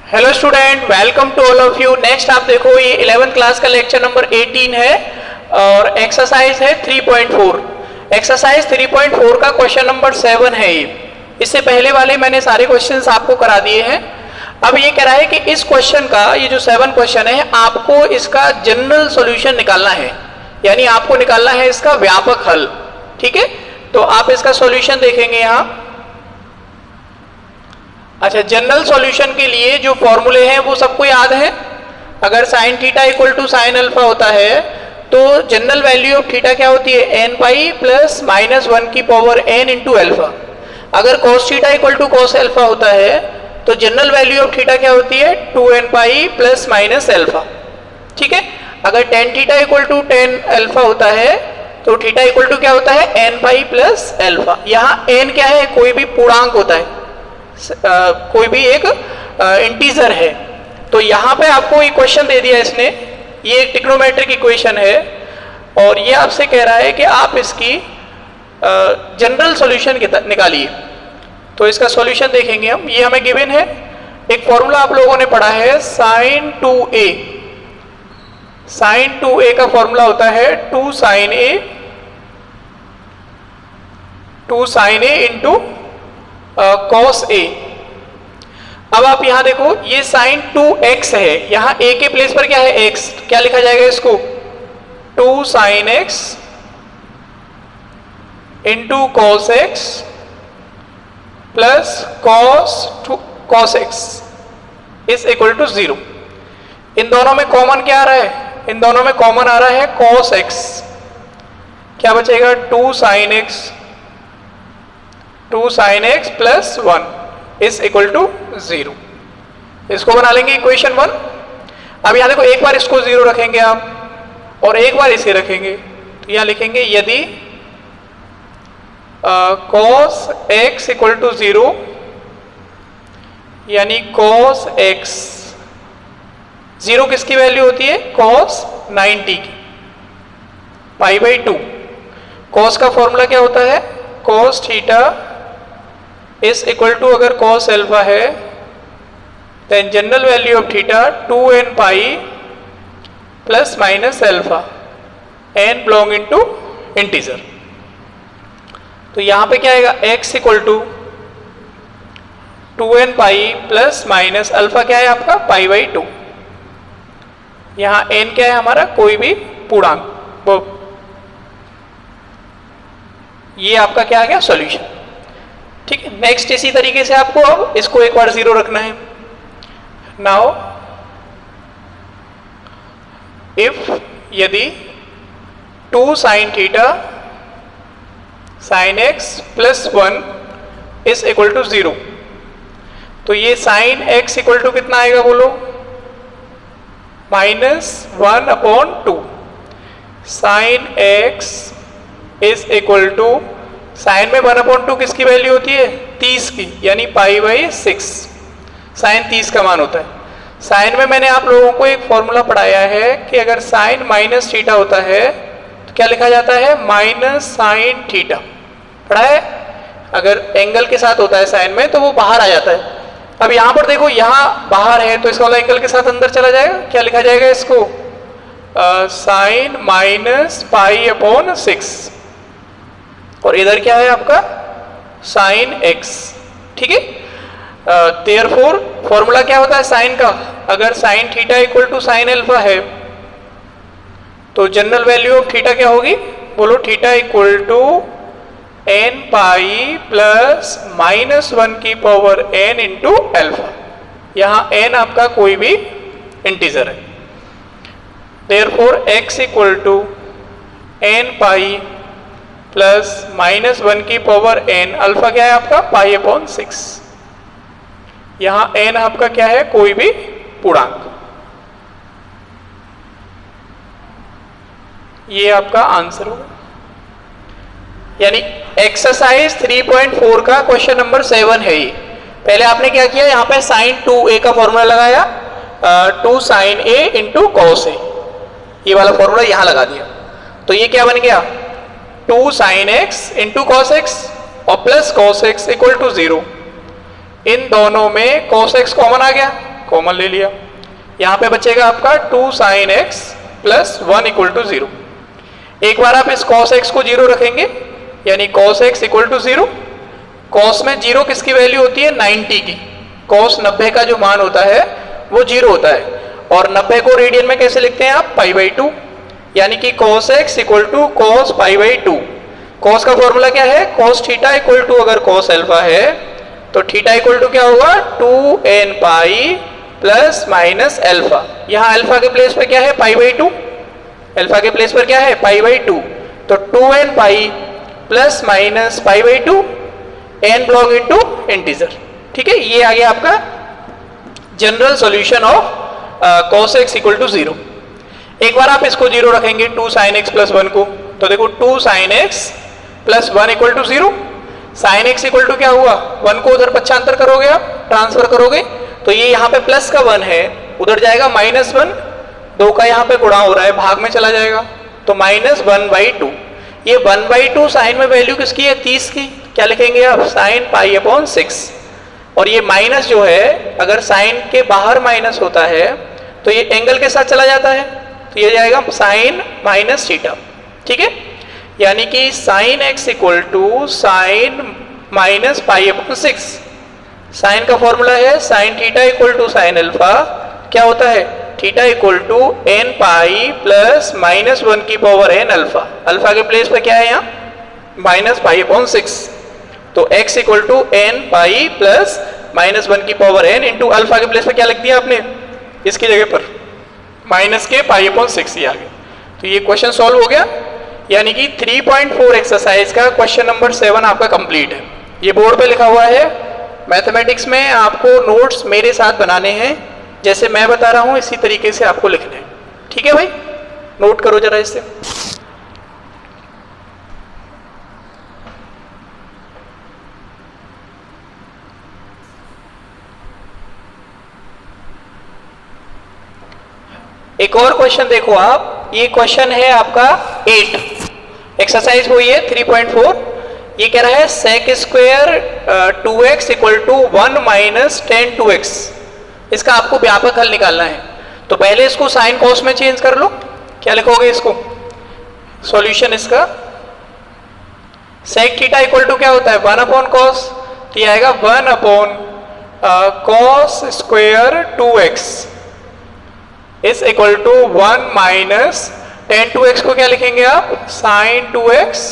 Hello student, welcome to all of you. Next आप देखो, ये 11th क्लास का लेक्चर नंबर 18 है और एक्सरसाइज है 3.4। एक्सरसाइज 3.4 का क्वेश्चन नंबर 7 है ये। इससे पहले वाले मैंने सारे क्वेश्चंस आपको करा दिए हैं। अब ये कह रहा है कि इस क्वेश्चन का, ये जो 7 क्वेश्चन है, आपको इसका जनरल सॉल्यूशन निकालना है, यानी आपको निकालना है इसका व्यापक हल। ठीक है, तो आप इसका सॉल्यूशन देखेंगे यहाँ। अच्छा, जनरल सॉल्यूशन के लिए जो फॉर्मूले हैं वो सबको याद है। अगर sine theta equal to sine alpha होता है तो जनरल वैल्यू ऑफ थीटा क्या होती है, एन पाई प्लस माइनस 1 की पावर एन इंटू अल्फा। अगर cos theta equal to cos alpha होता है तो जनरल वैल्यू ऑफ थीटा क्या होती है, 2n pi plus minus alpha. ठीक है, अगर tan theta equal to tan alpha होता है तो थीटा इक्वल टू क्या होता है, एन पाई प्लस अल्फा। यहाँ एन क्या है, कोई भी पूर्णांक होता है, कोई भी एक इंटीजर है। तो यहाँ पे आपको एक क्वेश्चन दे दिया इसने, ये एक ट्रिग्नोमेट्रिक इक्वेशन है और ये आपसे कह रहा है कि आप इसकी जनरल सॉल्यूशन निकालिए। तो इसका सॉल्यूशन देखेंगे हम। ये हमें गिवन है, एक फॉर्मूला आप लोगों ने पढ़ा है, साइन 2a। साइन 2a का फॉर्मूला होता है 2 sine a into cos A. अब आप यहां देखो, ये साइन 2x है, यहां a के प्लेस पर क्या है, x। क्या लिखा जाएगा इसको, 2 sine x into cos x plus cos x is equal to 0। इन दोनों में कॉमन क्या आ रहा है, इन दोनों में कॉमन आ रहा है कॉस x। क्या बचेगा, 2 sine x plus 1 is equal to 0। इसको बना लेंगे इक्वेशन 1। अब यहां देखो, एक बार इसको 0 रखेंगे आप और एक बार इसे रखेंगे, तो यहां लिखेंगे यदि cos x इक्वल टू 0, यानी cos x 0 किसकी वैल्यू होती है, cos 90 की, पाई बाई 2। cos का फॉर्मूला क्या होता है, cos theta is equal to, अगर cos अल्फा है then general value of theta 2n pi plus minus alpha, n belong into integer. तो यहां पे क्या आएगा, x equal to 2n pi plus minus alpha क्या है आपका, पाई बाई 2। यहां n क्या है हमारा, कोई भी पूर्णांक। वो ये आपका क्या आ गया, सॉल्यूशन। ठीक है, नेक्स्ट इसी तरीके से आपको अब इसको एक बार 0 रखना है। नाउ इफ, यदि 2 sine theta sine x plus 1 is equal to 0, तो ये साइन x इक्वल टू कितना आएगा बोलो, -1/2। Sine x is equal to, sine में 1/2 किसकी वैल्यू होती है, 30 की, यानी पाई बाई 6। साइन 30 का मान होता है। साइन में मैंने आप लोगों को एक फॉर्मूला पढ़ाया है कि अगर साइन माइनस थीटा होता है तो क्या लिखा जाता है, माइनस साइन थीटा। पढ़ा है, अगर एंगल के साथ होता है साइन में तो वो बाहर आ जाता है। अब यहां पर देखो, यहां बाहर है तो इसका वाला एंगल के साथ अंदर चला जाएगा। क्या लिखा जाएगा इसको, साइन माइनस पाई अपॉन 6, और इधर क्या है आपका, साइन x। ठीक है, देयरफॉर फॉर्मूला क्या होता है साइन का, अगर sine theta equal to sine alpha है तो जनरल वैल्यू ऑफ थीटा क्या होगी, बोलो, theta equal to n pi plus minus 1 की पावर n इंटू अल्फा। यहां n आपका कोई भी इंटीजर है। Therefore x equal to n pi plus minus 1 की पावर n, अल्फा क्या है आपका, पाई अपॉन 6। यहां n आपका क्या है, कोई भी पूर्णांक। ये आपका आंसर होगा, यानी एक्सरसाइज 3.4 का क्वेश्चन नंबर 7 है ये। पहले आपने क्या किया, यहां पे साइन 2a का फॉर्मूला लगाया, 2 sine a into cos a, ये वाला फॉर्मूला यहां लगा दिया। तो ये क्या बन गया, 2 sine x into cos x और plus cos x equal to 0। इन दोनों में cos x कॉमन आ गया, कॉमन ले लिया, यहाँ पे बचेगा आपका 2 sin x plus 1 equal to 0। एक बार आप इस cos x को 0 रखेंगे, यानी cos x equal to 0। cos में 0 किसकी वैल्यू होती है? 90 की। cos 90 का जो मान होता है वो 0 होता है, और 90 को रेडियन में कैसे लिखते हैं आप? पाई बाई 2, यानी कि cos x equal to cos pi by 2। cos का फॉर्मूला क्या है? cos थीटा इक्वल टू अगर cos अल्फा है तो थीटा इक्वल टू क्या होगा? 2n pi plus minus alpha. यहाँ अल्फा के प्लेस पे क्या है? Pi by 2। अल्फा के प्लेस पर क्या है? Pi by 2। तो 2n pi plus minus pi by 2, n belong into integer. ठीक है, ये आ गया आपका general solution of cos x equal to 0। एक बार आप इसको 0 रखेंगे 2 sin x प्लस 1 को, तो देखो 2 sin x plus 1 equal to 0। sin x equal to क्या हुआ? 1 को उधर पक्षांतर करोगे, आप ट्रांसफर करोगे तो ये यहाँ पे प्लस का 1 है, उधर जाएगा -1, 2 का यहाँ पे गुणा हो रहा है, भाग में चला जाएगा, तो -1/2। ये 1/2 साइन में वैल्यू किसकी है? 30 की। क्या लिखेंगे आप? Sine pi upon 6। और ये माइनस जो है, अगर साइन के बाहर माइनस होता है तो ये एंगल के साथ चला जाता है, तो ये जाएगा साइन माइनस थीटा। ठीक है, यानी कि sine x equal to sine minus pi upon 6। Sine का फॉर्मूला है sine theta equal to sine alpha. क्या होता है? Theta equal to n pi plus -1 की पावर n अल्फा। अल्फा के प्लेस पे क्या है यहाँ? Minus pi upon 6। तो x equal to n pi plus -1 की पावर n इंटू अल्फा के प्लेस पे क्या लिख दिया आपने? इसकी जगह पर माइनस के पाई अपॉन 6 ही आ गया। तो ये क्वेश्चन सॉल्व हो गया, यानी कि 3.4 एक्सरसाइज का क्वेश्चन नंबर 7 आपका कंप्लीट है। ये बोर्ड पे लिखा हुआ है। मैथमेटिक्स में आपको नोट्स मेरे साथ बनाने हैं, जैसे मैं बता रहा हूँ इसी तरीके से आपको लिखना है। ठीक है भाई, नोट करो जरा इससे। एक और क्वेश्चन देखो आप, ये क्वेश्चन है आपका 8, एक्सरसाइज हुई है 3.4। ये कह रहा है sec square 2x equal to 1 minus 10 2x। इसका आपको व्यापक हल निकालना है, तो पहले इसको साइन कॉस में चेंज कर लो। क्या लिखोगे इसको? सॉल्यूशन इसका sec थीटा इक्वल टू क्या होता है? 1 अपॉन कॉस, तो ये आएगा 1 upon cos square 2x is equal to 1 minus 10 2x को क्या लिखेंगे आप? साइन 2x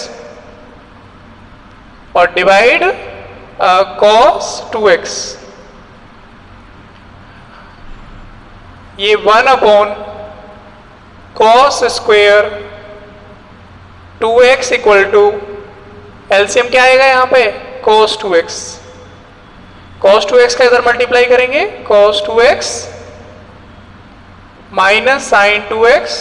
और डिवाइड cos 2x। ये 1 upon cos square 2x equal to LCM क्या आएगा यहाँ पे? cos 2x। cos 2x का इधर मल्टीप्लाई करेंगे, cos 2x minus sine 2x।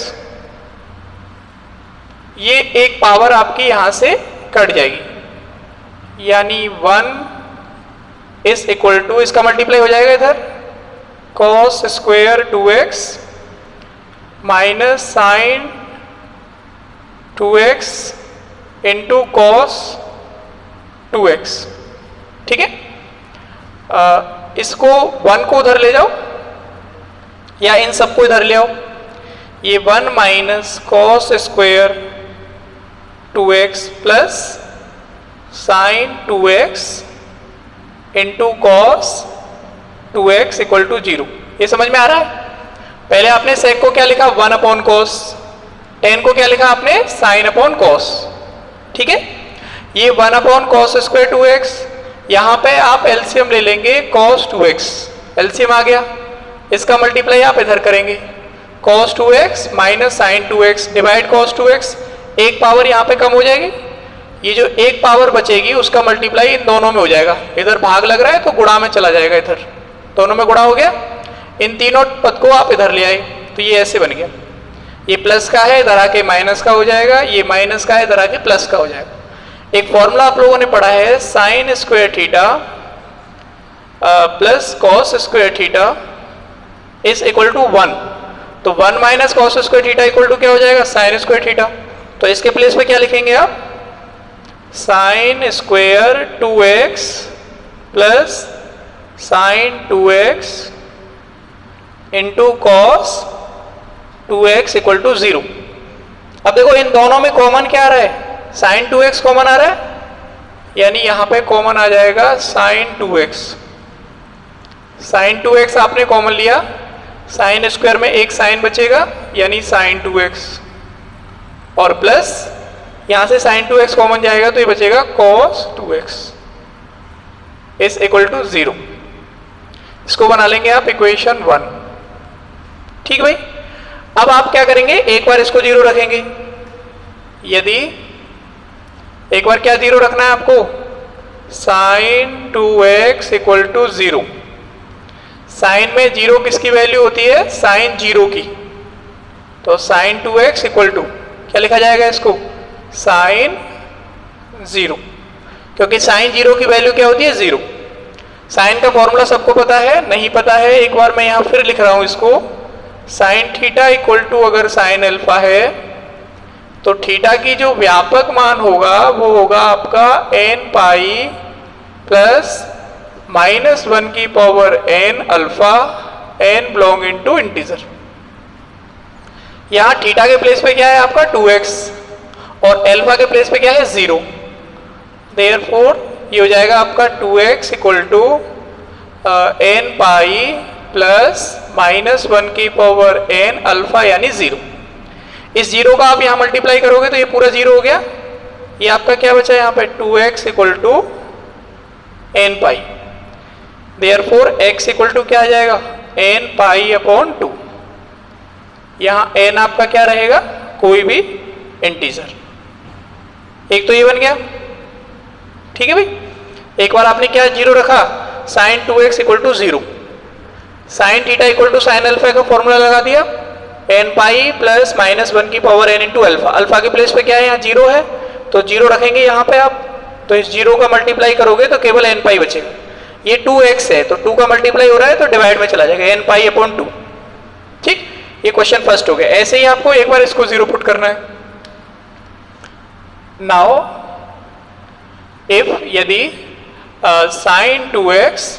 ये एक पावर आपकी यहां से कट जाएगी, यानी 1 इज इक्वल टू, इसका मल्टीप्लाई हो जाएगा इधर cos square 2x minus sine 2x into cos 2x। ठीक है, इसको 1 को उधर ले जाओ या इन सबको इधर ले आओ। ये 1 minus cos square 2x plus sine 2x into cos 2x equal to 0। ये समझ में आ रहा है? पहले आपने सेक को क्या लिखा? 1 अपॉन कॉस। 10 को क्या लिखा आपने? Sine upon cos. ठीक है, ये 1 अपॉन कॉस स्क्वायर 2x, यहाँ पे आप एलसीएम ले लेंगे cos 2x। एलसीएम आ गया, इसका मल्टीप्लाई आप इधर करेंगे cos 2x minus sine 2x divide cos 2x। एक पावर यहाँ पे कम हो जाएगी, ये जो एक पावर बचेगी उसका मल्टीप्लाई इन दोनों में हो जाएगा। इधर भाग लग रहा है तो गुणा में चला जाएगा, इधर दोनों में गुणा हो गया। इन तीनों पद को आप इधर ले आए तो ये ऐसे बन गया। ये प्लस का है, इधर आके माइनस का हो जाएगा, ये माइनस का है, इधर आके प्लस का हो जाएगा। एक फॉर्मूला आप लोगों ने पढ़ा है sine square theta plus cos square theta is equal to 1। तो 1 minus cos square theta equal to क्या हो जाएगा? Sine square theta. तो इसके प्लेस पे क्या लिखेंगे आप? Sine square 2x plus sine 2x into cos 2x equal to 0। अब देखो इन दोनों में कॉमन क्या आ रहा है, साइन 2x कॉमन आ रहा है, यानी यहां पे कॉमन आ जाएगा साइन 2x। साइन 2x आपने कॉमन लिया, साइन स्क्वायर में एक साइन बचेगा यानी साइन 2x, और प्लस यहां से साइन 2x कॉमन जाएगा तो ये बचेगा cos 2x is equal to 0। इसको बना लेंगे आप इक्वेशन 1। ठीक भाई, अब आप क्या करेंगे, एक बार इसको 0 रखेंगे। यदि एक बार क्या 0 रखना है आपको, sign 2x equal to 0। Sine में 0 किसकी वैल्यू होती है, साइन 0 की। तो साइन 2x इक्वल टू क्या लिखा जाएगा इसको, साइन 0, क्योंकि साइन 0 की वैल्यू क्या होती है, 0। साइन का फॉर्मूला सबको पता है, नहीं पता है एक बार मैं यहां फिर लिख रहा हूं इसको। साइन थीटा इक्वल टू अगर साइन अल्फा है तो थीटा की जो व्यापक मान होगा वो होगा आपका n पाई प्लस -1 की power n alpha, n belong into integer. यहां थीटा के प्लेस पे क्या है आपका 2x और अल्फा के प्लेस पे क्या है 0। देयरफॉर ये हो जाएगा आपका 2x equal to n pi plus -1 की पावर n अल्फा यानी 0। इस 0 का आप यहां मल्टीप्लाई करोगे तो ये पूरा 0 हो गया। ये आपका क्या बचा यहां पे, 2x equal to n pi. Therefore x equal to क्या आ जाएगा, n पाई अपॉन 2। यहां n आपका क्या रहेगा, कोई भी इंटीजर। एक तो ये बन गया, ठीक है भाई। एक बार आपने क्या 0 रखा, sine 2x equal to 0। Sine theta equal to sine alpha का फॉर्मूला लगा दिया, n पाई प्लस -1 की power n into alpha. Alpha के प्लेस पे क्या है, यहाँ 0 है तो 0 रखेंगे यहाँ पे आप। तो इस 0 का मल्टीप्लाई करोगे तो केवल n पाई बचेगा। ये 2x है तो 2 का मल्टीप्लाई हो रहा है तो डिवाइड में चला जाएगा, n पाई अपॉन 2। ठीक, ये क्वेश्चन फर्स्ट हो गया। ऐसे ही आपको एक बार इसको 0 पुट करना है। नाउ इफ यदि साइन 2x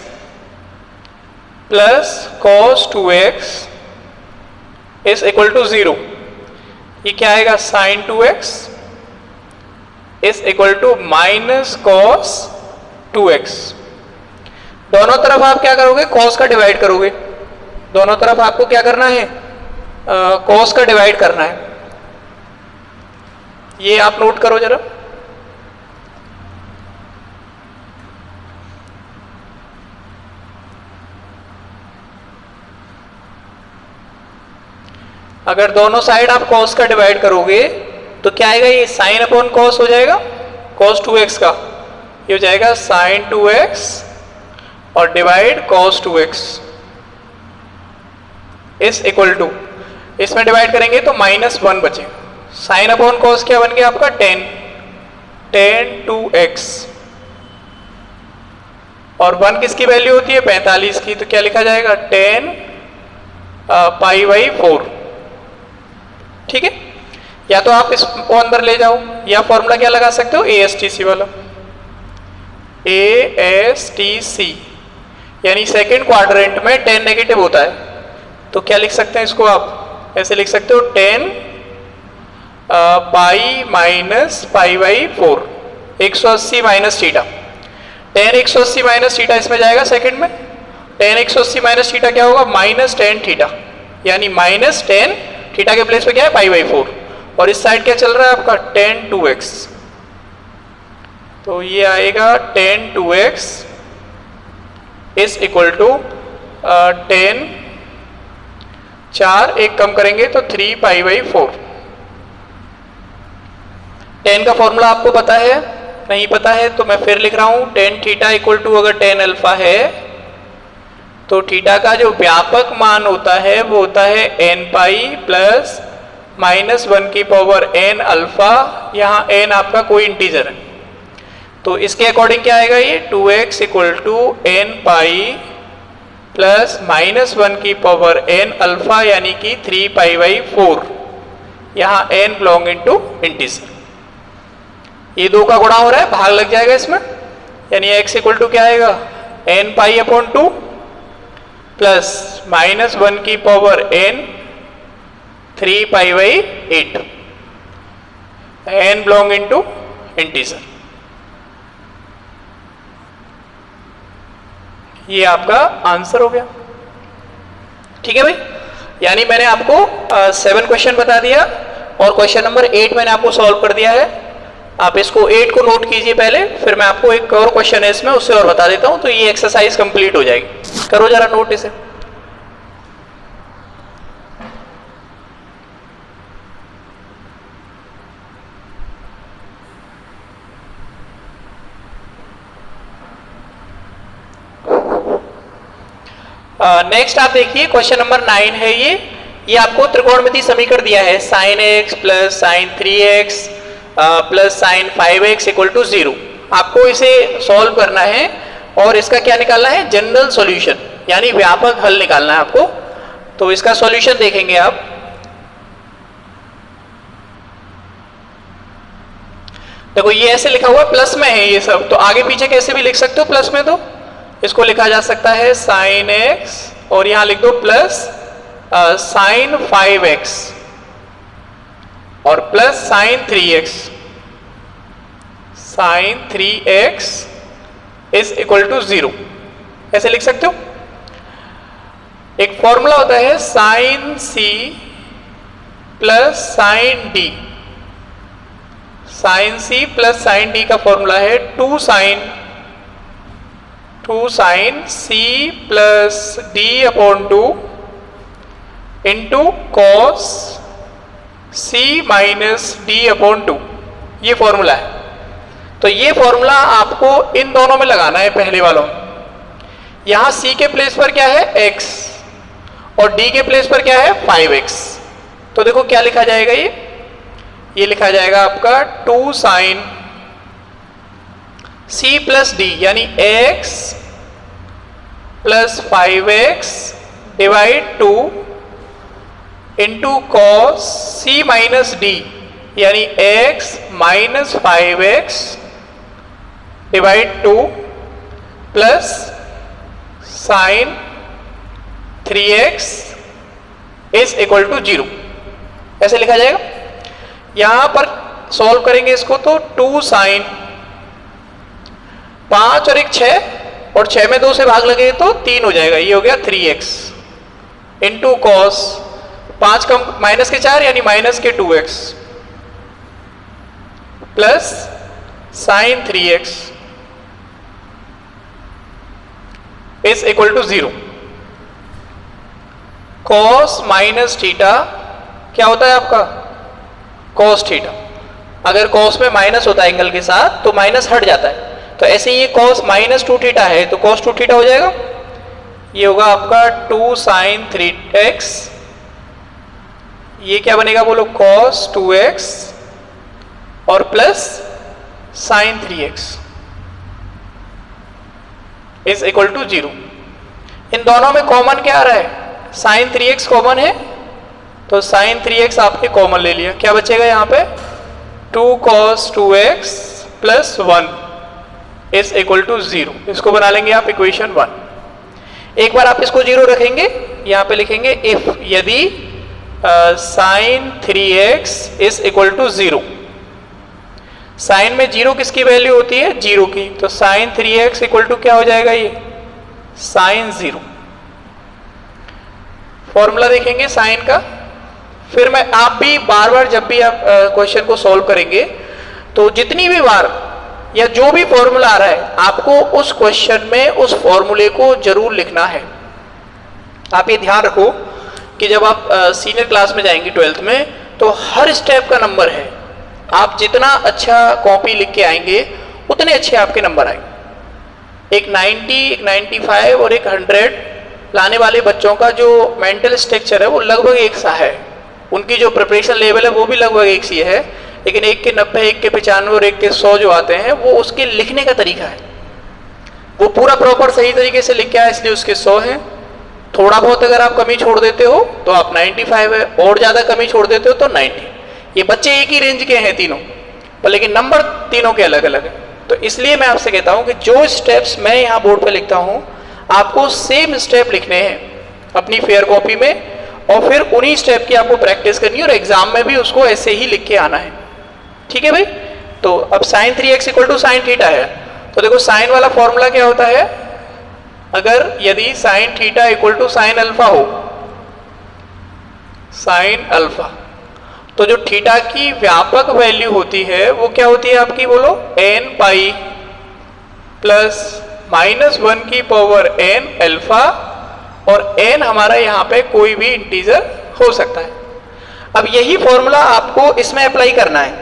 प्लस cos 2x is equal to 0, ये क्या आएगा, sine 2x is equal to minus cos 2x। दोनों तरफ आप क्या करोगे, cos का डिवाइड करोगे। दोनों तरफ आपको क्या करना है, cos का डिवाइड करना है। ये आप नोट करो जरा। अगर दोनों साइड आप cos का डिवाइड करोगे तो क्या आएगा, ये साइन अपॉन cos हो जाएगा, cos 2x का। ये हो जाएगा साइन 2x और divide cos 2x is equal to, इसमें डिवाइड करेंगे तो -1 बचेगा। साइन अपॉन cos क्या बन गया आपका, 10 2x, और 1 किसकी वैल्यू होती है, 45 की। तो क्या लिखा जाएगा, 10 पाई बाई 4। ठीक है, या तो आप इसको अंदर ले जाओ या फॉर्मूला क्या लगा सकते हो, ASTC वाला। ASTC यानी सेकंड क्वाड्रेंट में 10 नेगेटिव होता है तो क्या लिख सकते हैं इसको, आप ऐसे लिख सकते हो 10 पाई minus pi by 4, 180 minus theta. 10 180 minus theta इसमें जाएगा सेकंड में। 10 180 माइनस थीटा क्या होगा, -10 थीटा, यानी -10 थीटा के प्लेस पे क्या है, पाई बाई 4। और इस साइड क्या चल रहा है आपका, 10 2x। तो ये आएगा 10 2x इज इक्वल टू 10, 4 एक कम करेंगे तो 3 पाई बाई 4। 10 का फॉर्मूला आपको पता है, नहीं पता है तो मैं फिर लिख रहा हूं। 10 थीटा इक्वल टू अगर 10 अल्फा है तो थीटा का जो व्यापक मान होता है वो होता है n पाई प्लस -1 की पावर n अल्फा। यहाँ n आपका कोई इंटीजर है तो इसके अकॉर्डिंग क्या आएगा, ये 2x equal to n pi plus -1 की पावर n अल्फा यानी कि 3 पाई बाई 4। यहाँ n बिलोंग इनटू इंटीजर। ये 2 का गुणा हो रहा है, भाग लग जाएगा इसमें, यानी x इक्वल टू क्या आएगा, n पाई अपॉन 2 प्लस -1 की power n 3π/8 n belong into integer. ये आपका आंसर हो गया। ठीक है भाई, यानी मैंने आपको 7 क्वेश्चन बता दिया और क्वेश्चन नंबर 8 मैंने आपको सॉल्व कर दिया है। आप इसको 8 को नोट कीजिए पहले, फिर मैं आपको एक और क्वेश्चन है इसमें, उससे और बता देता हूं, तो ये एक्सरसाइज कंप्लीट हो जाएगी। करो जरा नोट इसे। नेक्स्ट आप देखिए क्वेश्चन नंबर 9 है ये आपको त्रिकोणमिति समीकरण दिया है sin x plus sine 3x plus sine 5x equal to 0। आपको इसे सॉल्व करना है और इसका क्या निकालना है, जनरल सॉल्यूशन, यानी व्यापक हल निकालना है आपको। तो इसका सॉल्यूशन देखेंगे आप। देखो ये ऐसे लिखा हुआ प्लस में है ये सब, तो आगे पीछे कैसे भी लिख सकते हो प्लस में, तो इसको लिखा जा सकता है साइन x और यहां लिख दो प्लस साइन 5x और plus sine 3x। Sine 3x is equal to 0, ऐसे लिख सकते हो। एक फॉर्मूला होता है sine c plus sine d। Sine c plus sine d का फॉर्मूला है 2 sine c plus d upon 2 into cos c minus d upon 2। ये फॉर्मूला है। तो ये फॉर्मूला आपको इन दोनों में लगाना है, पहले वालों में। यहां c के प्लेस पर क्या है x और d के प्लेस पर क्या है 5x। तो देखो क्या लिखा जाएगा, ये लिखा जाएगा आपका 2 साइन c प्लस d यानी x plus 5x divide 2 into cos c minus d यानी x minus 5x divide 2 plus sine 3x is equal to 0, ऐसे लिखा जाएगा। यहां पर सॉल्व करेंगे इसको तो 2 साइन 5 और 1 6 और 6 में 2 से भाग लगे तो 3 हो जाएगा, ये हो गया 3x इंटू कॉस 5 का माइनस के 4 यानी माइनस के 2x plus sine 3x is equal to 0। Cos minus theta क्या होता है आपका, कॉस थीटा। अगर कॉस में माइनस होता है एंगल के साथ तो माइनस हट जाता है, तो ऐसे ये कॉस माइनस 2 थीटा है तो कॉस 2 थीटा हो जाएगा। ये होगा आपका 2 साइन 3x, ये क्या बनेगा बोलो, कॉस 2x और plus sine 3x is equal to 0। इन दोनों में कॉमन क्या आ रहा है, साइन 3x कॉमन है, तो साइन 3x आपने कॉमन ले लिया। क्या बचेगा यहाँ पे 2 cos 2x plus 1 is equal to 0। इसको बना लेंगे आप इक्वेशन 1। एक बार आप इसको 0 रखेंगे, यहाँ पे लिखेंगे इफ यदि sine 3x is equal to 0। Sine में 0 किसकी वैल्यू होती है, 0 की, तो साइन 3x इक्वल टू क्या हो जाएगा, ये साइन 0। फॉर्मूला देखेंगे साइन का। फिर मैं आप भी बार बार जब भी आप क्वेश्चन को सॉल्व करेंगे तो जितनी भी बार या जो भी फॉर्मूला आ रहा है आपको उस क्वेश्चन में उस फॉर्मूले को जरूर लिखना है। आप ये ध्यान रखो कि जब आप सीनियर क्लास में जाएंगे 12th में तो हर स्टेप का नंबर है। आप जितना अच्छा कॉपी लिख के आएंगे उतने अच्छे आपके नंबर आएंगे। एक 90, एक 95 और एक 100 लाने वाले बच्चों का जो मेंटल स्ट्रक्चर है वो लगभग एक सा है, उनकी जो प्रिपरेशन लेवल है वो भी लगभग एक सी है। लेकिन एक के 90, एक के 95 और एक के 100 जो आते हैं वो उसके लिखने का तरीका है, वो पूरा प्रॉपर सही तरीके से लिख के आए इसलिए उसके 100 हैं। थोड़ा बहुत अगर आप कमी छोड़ देते हो तो आप 95 है, और ज़्यादा कमी छोड़ देते हो तो 90। ये बच्चे एक ही रेंज के हैं तीनों, पर लेकिन नंबर तीनों के अलग अलग है। तो इसलिए मैं आपसे कहता हूँ कि जो स्टेप्स मैं यहाँ बोर्ड पर लिखता हूँ आपको सेम स्टेप लिखने हैं। अपनी फेयर कॉपी में, और फिर उन्हीं स्टेप की आपको प्रैक्टिस करनी है और एग्जाम में भी उसको ऐसे ही लिख के आना है। ठीक है भाई। तो अब sin 3x equal to sine theta है, तो देखो साइन वाला फॉर्मूला क्या होता है, अगर यदि sine theta equal to sine alpha हो, साइन अल्फा, तो जो थीटा की व्यापक वैल्यू होती है वो क्या होती है आपकी, बोलो, n पाई प्लस -1 की पावर n अल्फा, और n हमारा यहाँ पे कोई भी इंटीजर हो सकता है। अब यही फॉर्मूला आपको इसमें अप्लाई करना है।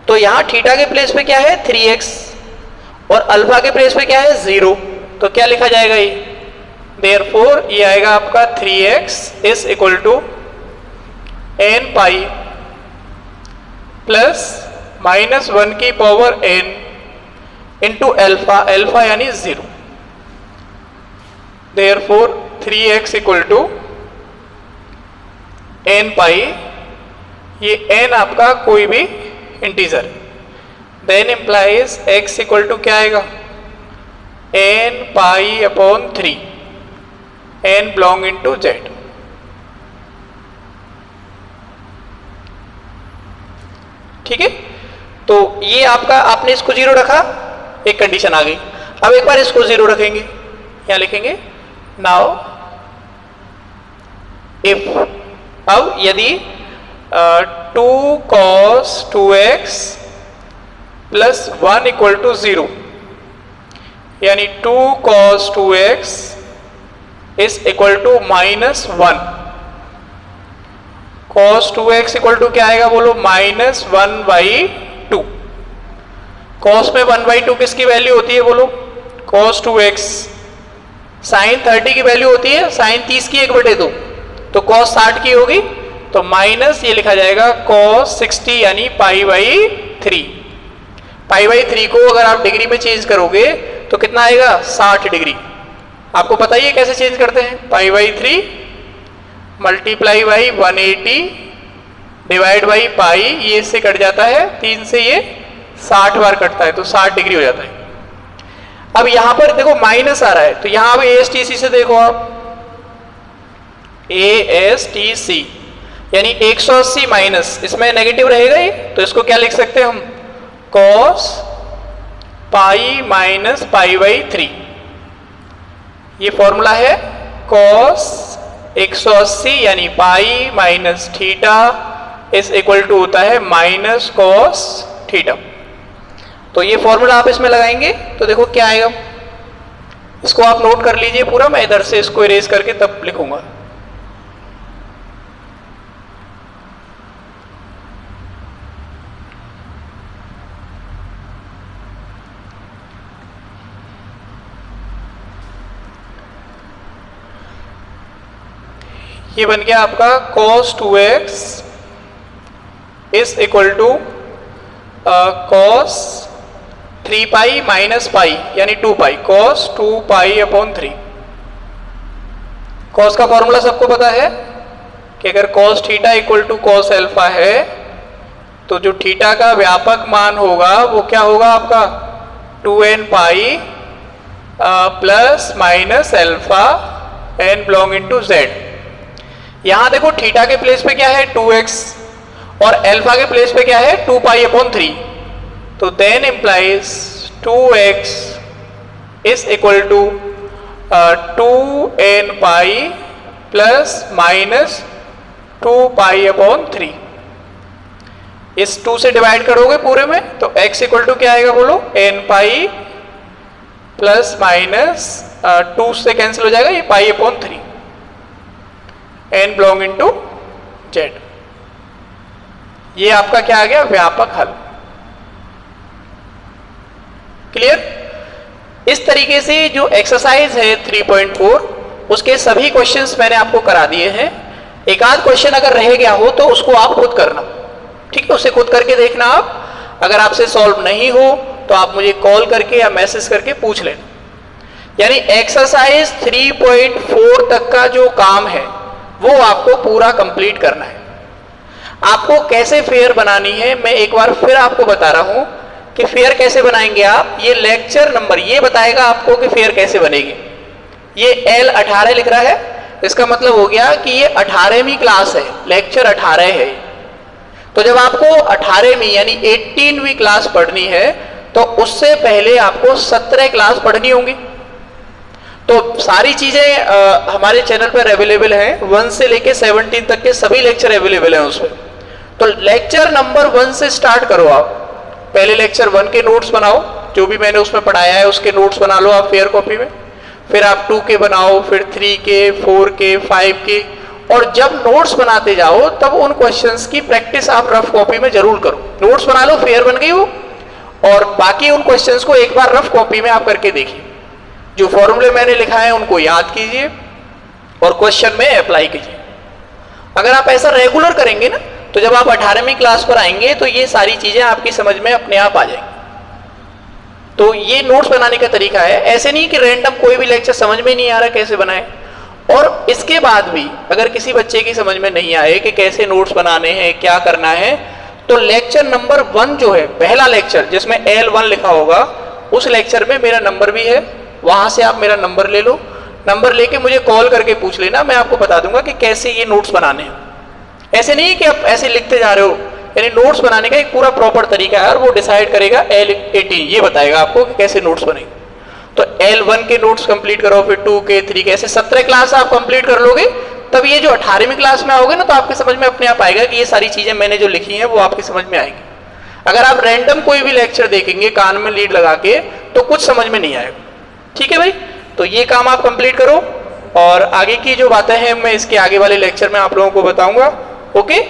तो यहाँ थीटा के प्लेस पे क्या है 3x, और अल्फा के प्लेस पे क्या है 0, तो क्या लिखा जाएगा ये, देयरफॉर ये आएगा आपका 3x is equal to n pi plus -1 की power n into alpha, alpha यानी 0, therefore 3x equal to n pi, ये n आपका कोई भी integer, then implies x equal to क्या आएगा, n pi upon 3, n belong into z। ठीक है, तो ये आपका, आपने इसको 0 रखा, एक कंडीशन आ गई। अब एक बार इसको 0 रखेंगे, यहां लिखेंगे नाउ इफ, अब यदि 2 cos 2x plus 1 equal to 0, यानी 2 cos 2x is equal to -1, cos 2x equal to क्या आएगा, बोलो, -1/2। cos में 1/2 किसकी वैल्यू होती है, बोलो, cos 2x sin 30 की वैल्यू होती है sin 30 की 1/2, तो cos 60 की होगी, तो माइनस ये लिखा जाएगा cos 60 यानी π/3। π/3 को अगर आप डिग्री में चेंज करोगे तो कितना आएगा, 60 डिग्री। आपको पता ही है कैसे चेंज करते हैं, π/3 multiply by 180 divide by pi, ये इससे कट जाता है 3 से, ये 60 बार कटता है, तो 60 डिग्री हो जाता है। अब यहां पर देखो माइनस आ रहा है, तो यहां पे ASTC से देखो आप, ASTC यानी 180 माइनस, इसमें नेगेटिव रहेगा ये, तो इसको क्या लिख सकते हैं हम, cos पाई माइनस π/3, ये फॉर्मूला है cos 180 यानी pi minus theta is equal to होता है माइनस cos थीटा। तो ये फॉर्मूला आप इसमें लगाएंगे तो देखो क्या आएगा, इसको आप नोट कर लीजिए पूरा, मैं इधर से इसको इरेज करके तब लिखूंगा। ये बन गया आपका cos 2x is equal to cos 3 pi minus pi यानी 2 pi, cos 2 pi upon 3। cos का फॉर्मूला सबको पता है कि अगर cos theta equal to cos alpha है तो जो थीटा का व्यापक मान होगा वो क्या होगा आपका 2n pi plus minus alpha n belong into z। यहां देखो थीटा के प्लेस पे क्या है 2x और अल्फा के प्लेस पे क्या है 2 पाई अपॉन 3, तो then implies 2x is equal to 2n pi plus minus 2 pi upon 3। इस 2 से डिवाइड करोगे पूरे में तो x इक्वल टू क्या आएगा बोलो, n पाई प्लस माइनस 2 से कैंसिल हो जाएगा, ये पाई upon 3, n belong into z। ये आपका क्या आ गया, व्यापक हल। क्लियर। इस तरीके से जो एक्सरसाइज है 3.4 उसके सभी क्वेश्चंस मैंने आपको करा दिए हैं। एक आध क्वेश्चन अगर रह गया हो तो उसको आप खुद करना, ठीक है, उसे खुद करके देखना आप। अगर आपसे सॉल्व नहीं हो तो आप मुझे कॉल करके या मैसेज करके पूछ लेना। यानी एक्सरसाइज 3.4 तक का जो काम है वो आपको पूरा कंप्लीट करना है। आपको कैसे फेयर बनानी है मैं एक बार फिर आपको बता रहा हूं कि फेयर कैसे बनाएंगे आप। ये लेक्चर नंबर ये बताएगा आपको कि फेयर कैसे बनेगी। ये L18 लिख रहा है, इसका मतलब हो गया कि ये 18वीं क्लास है, लेक्चर 18 है। तो जब आपको 18वीं यानी 18वीं क्लास पढ़नी है तो उससे पहले आपको 17 क्लास पढ़नी होंगी। तो सारी चीजें हमारे चैनल पर अवेलेबल हैं, 1 से लेके 17 तक के सभी लेक्चर अवेलेबल हैं उसमें। तो लेक्चर नंबर 1 से स्टार्ट करो आप। पहले लेक्चर 1 के नोट्स बनाओ, जो भी मैंने उसमें पढ़ाया है उसके नोट्स बना लो आप फेयर कॉपी में। फिर आप 2 के बनाओ, फिर 3 के, 4 के, 5 के। और जब नोट्स बनाते जाओ तब उन क्वेश्चंस की प्रैक्टिस आप रफ कॉपी में जरूर करो। नोट्स बना लो, फेयर बन गई वो, और बाकी उन क्वेश्चंस को एक बार रफ कॉपी में आप करके देखिए। जो फॉर्मूले मैंने लिखा है उनको याद कीजिए और क्वेश्चन में अप्लाई कीजिए। अगर आप ऐसा रेगुलर करेंगे ना तो जब आप 18वीं क्लास पर आएंगे तो ये सारी चीजें आपकी समझ में अपने आप आ जाएंगी। तो ये नोट्स बनाने का तरीका है। ऐसे नहीं कि रैंडम कोई भी लेक्चर समझ में नहीं आ रहा कैसे बनाए। और इसके बाद भी अगर किसी बच्चे की समझ में नहीं आए कि कैसे नोट्स बनाने हैं, क्या करना है, तो लेक्चर नंबर 1 जो है, पहला लेक्चर जिसमें L1 लिखा होगा, उस लेक्चर में मेरा नंबर भी है, वहां से आप मेरा नंबर ले लो। नंबर लेके मुझे कॉल करके पूछ लेना, मैं आपको बता दूंगा कि कैसे ये नोट्स बनाने हैं। ऐसे नहीं कि आप ऐसे लिखते जा रहे हो, यानी नोट्स बनाने का एक पूरा प्रॉपर तरीका है और वो डिसाइड करेगा L18, ये बताएगा आपको कि कैसे नोट्स बनेंगे। तो L1 के नोट्स कंप्लीट करो, फिर 2 के, 3 के, ऐसे 17 क्लास आप कंप्लीट कर लोगे, तब ये जो 18वीं क्लास में आओगे ना तो आपकी समझ में अपने आप आएगा कि ये सारी चीजें मैंने जो लिखी हैं वो आपकी समझ में आएगी। अगर आप रैंडम कोई भी लेक्चर देखेंगे कान में लीड लगा के तो कुछ समझ में नहीं आएगा। ठीक है भाई, तो ये काम आप कंप्लीट करो और आगे की जो बातें हैं मैं इसके आगे वाले लेक्चर में आप लोगों को बताऊंगा। ओके।